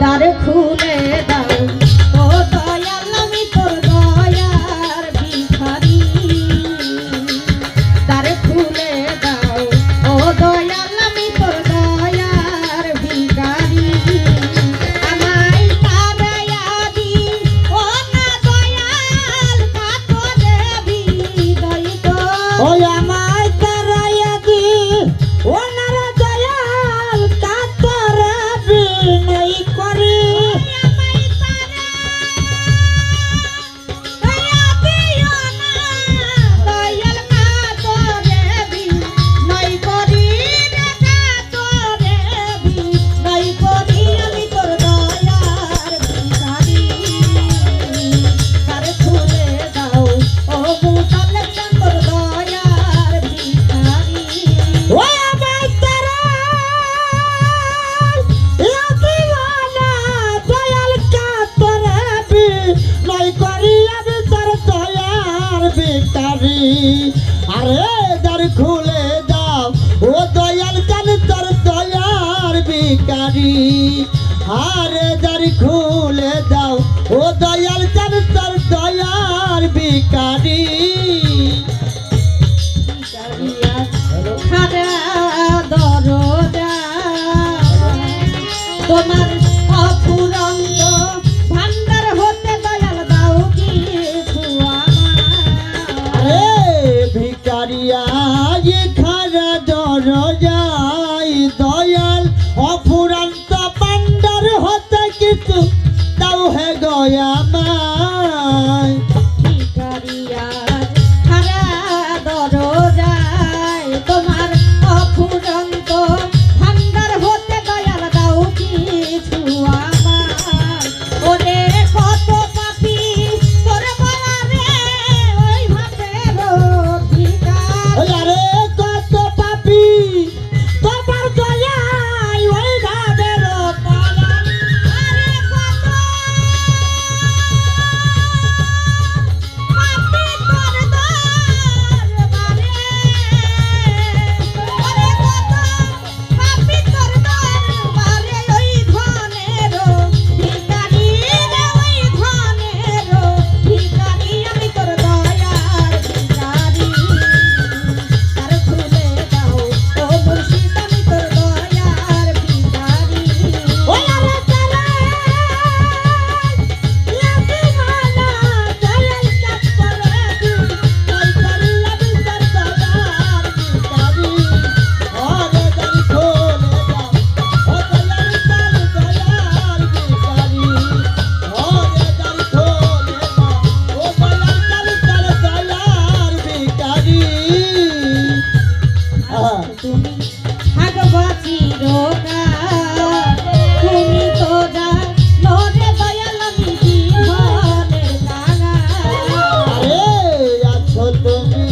দ্বার খুলে দাও ও দয়াল আমি তোর দয়ার ভিখারি দ্বার খুলে দাও ও দয়াল আমি তোর দয়ার ভিখারি আমায় তারায়া দি ও না দয়াল কাতরে হৃদয় তো ও আমায় তারায়া দি ও না দয়াল কাতরে বিনয় করি আরে দ্বার খুলে দাও ও দয়াল চান তোর দয়ার ভিখারি আরে দ্বার খুলে দাও ও দয়াল চান তোর দয়ার ভিখারি তোমার অফুরন্ত ভান্ডার হতে দয়াল দাও কিছু আরে ভিখারিয়া খারা দরজাই দয়াল অফুরন্ত ভান্ডার হতে কিছু দাও হে গয়া মাই ভিখারিয়ার খারা দরজায় তোমার অফুরন্ত ভান্ডার হতে দয়াল দাও কিছু আমার ওরে কত পাপী তোর বলা রে ওই ভাতের ভিখারি আরে কত পাপী তোমার দয়ায় ওই ভাবের পালান আরে কত পাপী তোর দরবারে ওরে কত পাপী তোর দরবারে ওই ধনের ভিখারি রে ওই ধনের ভিখারি আমি তোর দয়ার ভিখারি দ্বার খুলে দাও ও মুর্শিদ আমি তোর দয়ার ভিখারি ওই আরে তারা লাতি মানা দয়াল কাপড়ে কই করিয়া বিচার দয়ার ভিখারি ওরে দ্বার খুলে দাও ও দয়াল চান দয়ার ভিখারি ওরে দ্বার খুলে দাও ও দয়াল চান তোর দয়ার ভিখারি তুমি থাকবা চিরকাল তুমি তো জানো রে দয়াল আমি জীবনের কাঙাল আরে আছো তুমি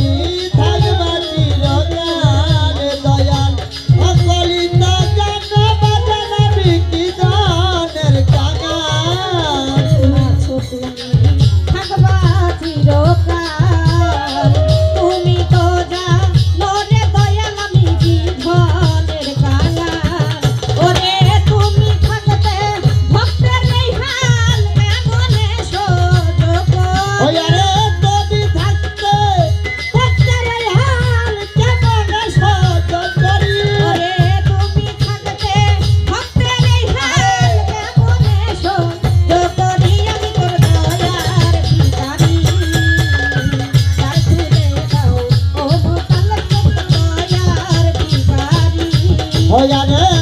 থাকবা চিরকাল দয়াল অকলিত জানো বাজানা বিকি দানের কাঙাল আছো তুমি থাকবা চিরকাল তুমি তো জানো রে দয়াল আমি জীবনের কাঙাল ওরে তুমি থাকতে ভক্তের এই হাল এমনে সহ্য ওই আরে তুমি থাকতে ভক্তের এই হাল কেমন সহ্য করি ওরে তুমি থাকতে ভক্তের এই হাল কেমনে সহ্য করি আমি তোর দয়ার ভিখারি দ্বার খুলে দাও ও মোতালেব তোর দয়ার ভিখারি ওই আরে